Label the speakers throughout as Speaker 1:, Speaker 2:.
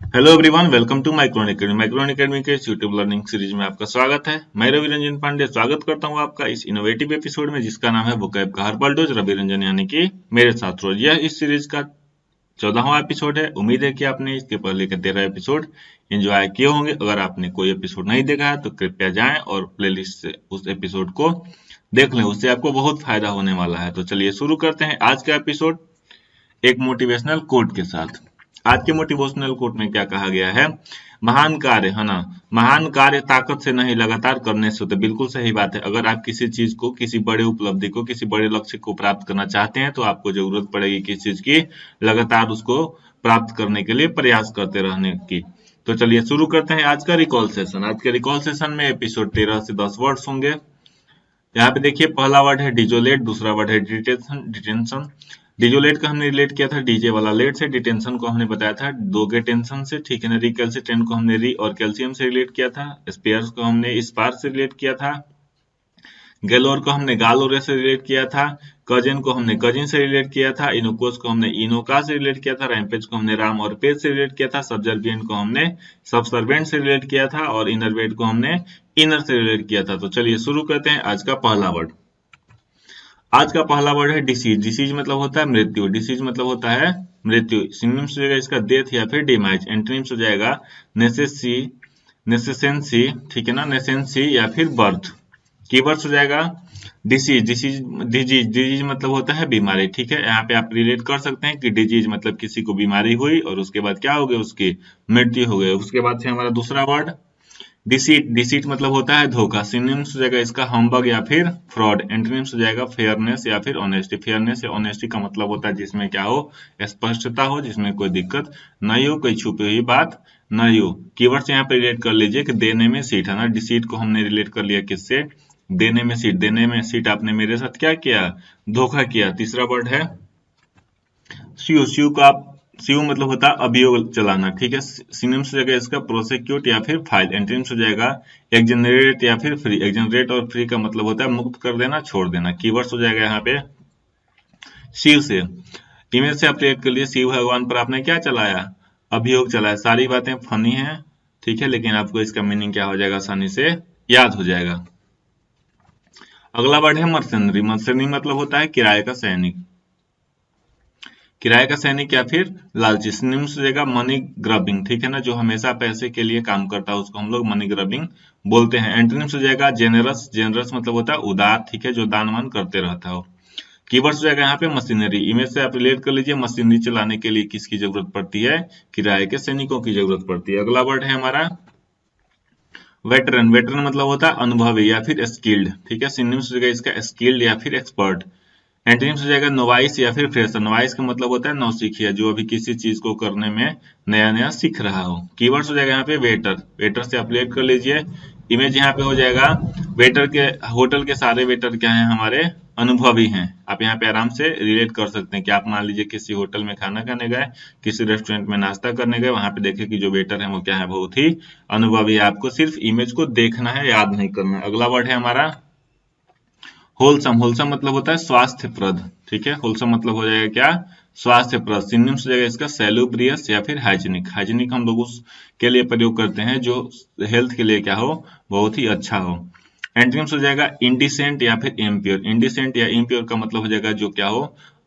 Speaker 1: Hello everyone, welcome to micron academy. Micron academy के इस YouTube learning series में आपका स्वागत है। मैं रवि रंजन पांडे स्वागत करता हूं आपका इस इनोवेटिव एपिसोड में, जिसका नाम है वोकैब का हर्बल डोज रवि रंजन, यानी कि मेरे साथ रोज। यह इस सीरीज का 14वां एपिसोड है। उम्मीद है कि आपने इसके पहले के 13 एपिसोड एंजॉय किए होंगे। अगर आपने कोई एपिसोड नहीं देखा है तो कृपया जाएं और प्लेलिस्ट से उस एपिसोड को देख लें, उससे आपको बहुत फायदा होने वाला है। तो चलिए शुरू करते हैं आज का एपिसोड एक मोटिवेशनल कोट के साथ। आज के मोटिवेशनल कोट में क्या कहा गया है? महान कार्य, है ना, महान कार्य ताकत से नहीं लगातार करने से होते। बिल्कुल सही बात है। अगर आप किसी चीज को, किसी बड़े उपलब्धि को, किसी बड़े लक्ष्य को प्राप्त करना चाहते हैं तो आपको जरूरत पड़ेगी किस चीज की? लगातार उसको प्राप्त करने के लिए प्रयास करते रहने की। तो चलिए शुरू करते हैं आज का रिकॉल सेशन। आज के रिकॉल सेशन में एपिसोड 13 से 10 वर्ड्स होंगे। यहाँ पे देखिए, पहला वर्ड है डिजोलेट, दूसरा वर्ड है डिटेंशन। डिटेंशन, डिजोलेट का हमने रिलेट किया था डीजे वाला लेट से। डिटेंशन को हमने बताया था दो के टेंशन से, ठीक है ना। रिकैल्सिट्रेंट को हमने री और कैल्शियम से रिलेट किया था। स्पेयर्स को हमने स्पार्क से रिलेट किया था। गैलोर को हमने गालोरे से रिलेट किया था। कजिन को हमने कजिन से रिलेट किया था। इनोकोस को हमने इनोका से रिलेट किया था। रैम्पेज को हमने राम और पेज से रिलेट किया था। सबजर्बियंट को हमने सबसर्वेंट से रिलेट किया था। और इनरवेट को हमने इनर से रिलेट किया था। तो चलिए शुरू करते हैं आज का पहला वर्ड। आज का पहला वर्ड है डिसीज। डिसीज मतलब होता है मृत्यु। डिसीज मतलब होता है मृत्यु। सिनोनिम्स हो जाएगा इसका डेथ या फिर डिमाइज। एंटोनिम्स हो जाएगा नेसेसी, नेसेसेंसी, ठीक है ना, नेसेंसी या फिर बर्थ। कीवर्ड्स हो जाएगा डिसीज। डिसीज, डिजीज, डिजीज मतलब होता है बीमारी, ठीक है। यहाँ पे आप रिलेट कर सकते हैं कि डिजीज मतलब किसी को बीमारी हुई और उसके बाद क्या हो गया, उसकी मृत्यु हो गई। उसके बाद से हमारा दूसरा वर्ड डिसीट। डिसीट मतलब होता है धोखा। सिनोनिम्स हो जाएगा इसका हम्बग या फिर फ्रॉड। एंटोनिम्स हो जाएगा फेयरनेस या फिर ऑनेस्टी। फेयरनेस या ऑनेस्टी का मतलब होता है जिसमें क्या हो, स्पष्टता हो, जिसमें कोई दिक्कत नहीं हो, कोई छुपी हुई बात नहीं हो। कीवर्ड्स यहाँ पे रिलेट कर लीजिए कि देने में सीट, है ना। डिसीट को हमने रिलेट कर लिया किससे? देने में सीट। देने में सीट, आपने मेरे साथ क्या किया? धोखा किया। तीसरा वर्ड है स्यू। स्यू का स्यू मतलब होता है अभियोग चलाना, ठीक है। सिनोनिम्स हो जाएगा इसका प्रोसिक्यूट या फिर फाइल। एंटोनिम्स हो जाएगा एक्जेनरेट या फिर फ्री। एक्जेनरेट और फ्री का मतलब होता है मुक्त कर देना, छोड़ देना। कीवर्ड्स हो जाएगा यहाँ पे शिव से। इमेज से आप क्रिएट कर लिए, शिव भगवान पर आपने क्या चलाया? अभियोग चलाया। सारी बातें फनी हैं, ठीक है, लेकिन आपको इसका मीनिंग क्या हो जाएगा, आसानी से याद हो जाएगा। अगला वर्ड है मर्सनरी। मर्सनरी मतलब होता है किराए का सैनिक। किराए का सैनिक या फिर लालची। सिनोनिम्स हो जाएगा मनी ग्रबिंग, ठीक है ना, जो हमेशा पैसे के लिए काम करता है उसको हम लोग मनी ग्रबिंग बोलते हैं। एंटोनिम्स हो जाएगा जेनरस। जेनरस मतलब होता है उदार, ठीक है, जो दान वान करते रहता हो। कीवर्ड्स हो जाएगा यहाँ पे मशीनरी। इमेज से आप रिलेट कर लीजिए, मशीनरी चलाने के लिए किसकी जरूरत पड़ती है? किराए के सैनिकों की जरूरत पड़ती है। अगला वर्ड है हमारा वेटरन। वेटरन मतलब होता है अनुभवी या फिर स्किल्ड, ठीक है। सिनोनिम्स हो जाएगा इसका स्किल्ड या फिर एक्सपर्ट। एंटोनिम्स हो जाएगा नोवाइस या फिर फ्रेशर। नोवाइस का मतलब होता है नौसिखिया, जो अभी किसी चीज को करने में नया नया सीख रहा हो। कीवर्ड्स हो जाएगा यहाँ पे वेटर। वेटर से आप रिलेट कर लीजिए। इमेज यहाँ पे हो जाएगा वेटर के, होटल के सारे वेटर क्या हैं, हमारे अनुभवी हैं। आप यहाँ पे आराम से रिलेट कर सकते हैं कि आप मान लीजिए किसी होटल में खाना खाने गए, किसी रेस्टोरेंट में नाश्ता करने गए, वहां पे देखे कि जो वेटर है वो क्या है, बहुत ही अनुभवी है। आपको सिर्फ इमेज को देखना है, याद नहीं करना है। अगला वर्ड है हमारा होलसम। होलसम मतलब होता है स्वास्थ्यप्रद, ठीक है। होलसम मतलब हो जाएगा क्या? स्वास्थ्यप्रद। सिनोनिम्स हो जाएगा इसका सैलुब्रियस या फिर हाइजीनिक। हाइजीनिक हम लोग उसके लिए प्रयोग करते हैं जो हेल्थ के लिए क्या हो, बहुत ही अच्छा हो। एंटोनिम्स हो जाएगा इंडिसेंट या फिर इम्प्योर। इंडिसेंट या इम्प्योर का मतलब हो जाएगा जो क्या हो,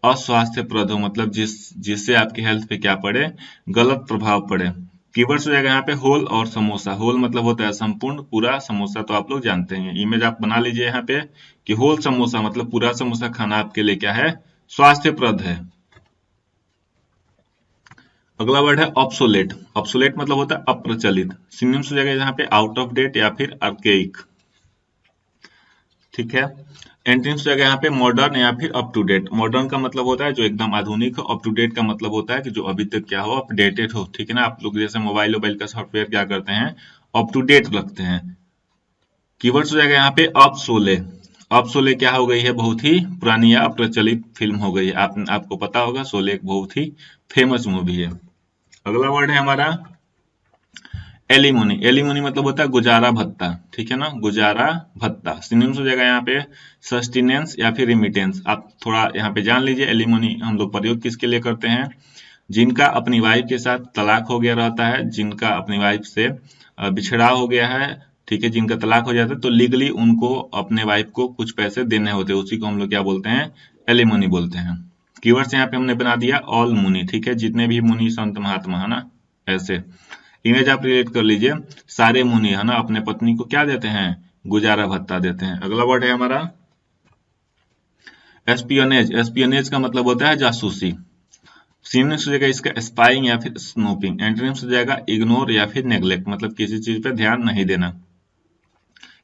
Speaker 1: अस्वास्थ्यप्रद हो, मतलब जिससे आपकी हेल्थ पे क्या पड़े, गलत प्रभाव पड़े। कीवर्ड्स हो जाएगा यहाँ पे होल और समोसा। होल मतलब होता है संपूर्ण, पूरा। समोसा तो आप लोग जानते हैं। इमेज आप बना लीजिए यहाँ पे कि होल समोसा मतलब पूरा समोसा खाना आपके लिए क्या है, स्वास्थ्यप्रद है। अगला वर्ड है ऑब्सोलेट। ऑब्सोलेट मतलब होता है अप्रचलित। सिनोनिम्स हो जाएगा यहाँ पे आउट ऑफ डेट या फिर आर्केइक, ठीक है। एंटोनिम्स हो जाएगा यहाँ पे मॉडर्न या फिर अप टू डेट। मॉडर्न का मतलब होता है जो एकदम आधुनिक हो। अप टू डेट का मतलब होता है कि जो अभी तक क्या हो, अपडेटेड हो, ठीक है ना। आप लोग जैसे मोबाइल वोबाइल का सॉफ्टवेयर क्या करते हैं, अप टू डेट रखते हैं। कीवर्ड्स हो जाएगा यहाँ पे अब शोले। अब शोले क्या हो गई है, बहुत ही पुरानी या अप्रचलित फिल्म हो गई है। आपको पता होगा शोले एक बहुत ही फेमस मूवी है। अगला वर्ड है हमारा एलिमोनी। एलिमोनी मतलब होता है गुजारा भत्ता, ठीक है ना, गुजारा भत्ता। सिनोनिम्स हो जाएगा यहाँ पे सस्टेनेंस या फिर रिमिटेंस। आप थोड़ा यहाँ पे जान लीजिए एलिमोनी हम लोग प्रयोग किसके लिए करते हैं, जिनका अपनी वाइफ के साथ तलाक हो गया रहता है, जिनका अपनी वाइफ से बिछड़ा हो गया है, ठीक है, जिनका तलाक हो जाता है, तो लीगली उनको अपने वाइफ को कुछ पैसे देने होते हैं, उसी को हम लोग क्या बोलते हैं, एलिमनी बोलते हैं। कीवर्ड्स यहाँ पे हमने बना दिया ऑल मुनि, ठीक है, जितने भी मुनि संत महात्मा है ना, ऐसे। इमेज आप रिलेट कर लीजिए, सारे मुनि है ना अपने पत्नी को क्या देते हैं, गुजारा भत्ता देते हैं। अगला वर्ड है हमारा एस्पियोनेज। एस्पियोनेज का मतलब होता है जासूसी। सिनोनिम्स हो जाएगा इसका स्पाइंग या फिर स्नूपिंग। एंटोनिम्स हो जाएगा इग्नोर या फिर नेग्लेक्ट, मतलब किसी चीज पे ध्यान नहीं देना।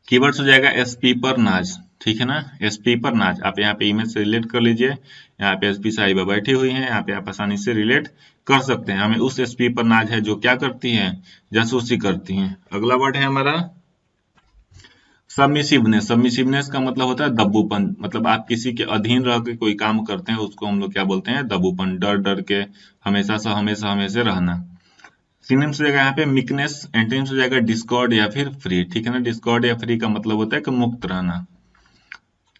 Speaker 1: कीवर्ड्स हो जाएगा एसपी पर नाज, ठीक है ना, एसपी पर नाज। आप यहाँ पे इमेज से रिलेट कर लीजिए, यहाँ पे एसपी साहिबा बैठी हुई हैं, यहाँ पे आप आसानी से रिलेट कर सकते हैं। हमें उस एसपी पर नाज है जो क्या करती हैं, जासूसी करती हैं। अगला वर्ड है हमारा सबमिसिवनेस। सबमिसिवनेस का मतलब होता है दब्बूपन, मतलब आप किसी के अधीन रह के कोई काम करते हैं, उसको हम लोग क्या बोलते हैं, दब्बूपन, डर डर के हमेशा से हमेशा हमेशा रहना। सिनोनिम्स हो जाएगा यहाँ पे मिकनेस। एंटोनिम्स हो जाएगा डिस्कॉर्ड या फिर फ्री, ठीक है ना, डिस्कॉर्ड या फ्री का मतलब होता है कि मुक्त रहना।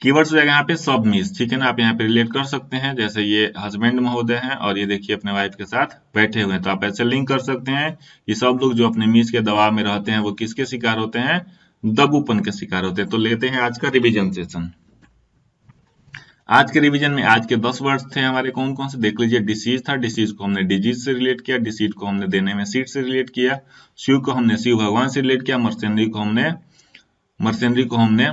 Speaker 1: कीवर्ड्स हो जाएगा यहाँ पे सबमिस, ठीक है ना, आप यहाँ पे रिलेट कर सकते हैं, जैसे ये हस्बैंड महोदय हैं और ये देखिए अपने वाइफ के साथ बैठे हुए हैं, तो आप ऐसे लिंक कर सकते हैं कि सब लोग जो अपने मिस के दबाव में रहते हैं वो किसके शिकार होते हैं, दबूपन के शिकार होते हैं। तो लेते हैं आज का रिवीजन सेशन। आज के रिवीजन में आज के 10 वर्ड्स थे हमारे, कौन कौन से देख लीजिए। डिसीज था, डिसीज को हमने डिजीज से रिलेट किया, डिसीज को हमने देने में सीड से रिलेट किया, शिव को हमने शिव भगवान से रिलेट किया, मर्सेनरी को हमने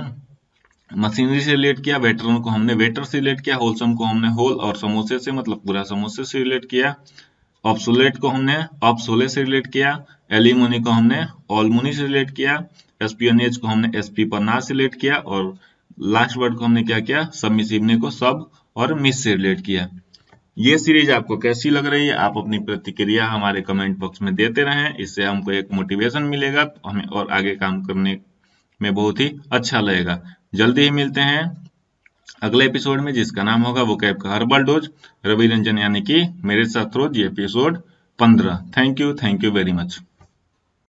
Speaker 1: मशीनरी से रिलेट किया, वेटरन को हमने वेटर से रिलेट किया, होलसम को हमने होल और समोसे से मतलब पूरा समोसे से रिलेट किया, ऑब्सोलेट को हमने ऑब्सोले से रिलेट किया, एलिमोनी को हमने ऑलमुनी से रिलेट किया, एस्पियोनेज को हमने एसपी पर ना से रिलेट किया, और लास्ट वर्ड को हमने क्या किया, सबमिसिवने को सब और मिस से रिलेट किया। ये सीरीज आपको कैसी लग रही है, आप अपनी प्रतिक्रिया हमारे कमेंट बॉक्स में देते रहें, इससे हमको एक मोटिवेशन मिलेगा, तो हमें और आगे काम करने में बहुत ही अच्छा लगेगा। जल्दी ही मिलते हैं अगले एपिसोड में, जिसका नाम होगा वोकैब का हर्बल डोज, रवि रंजन यानी कि मेरे साथ रोज, ये episode 15। Thank you very much.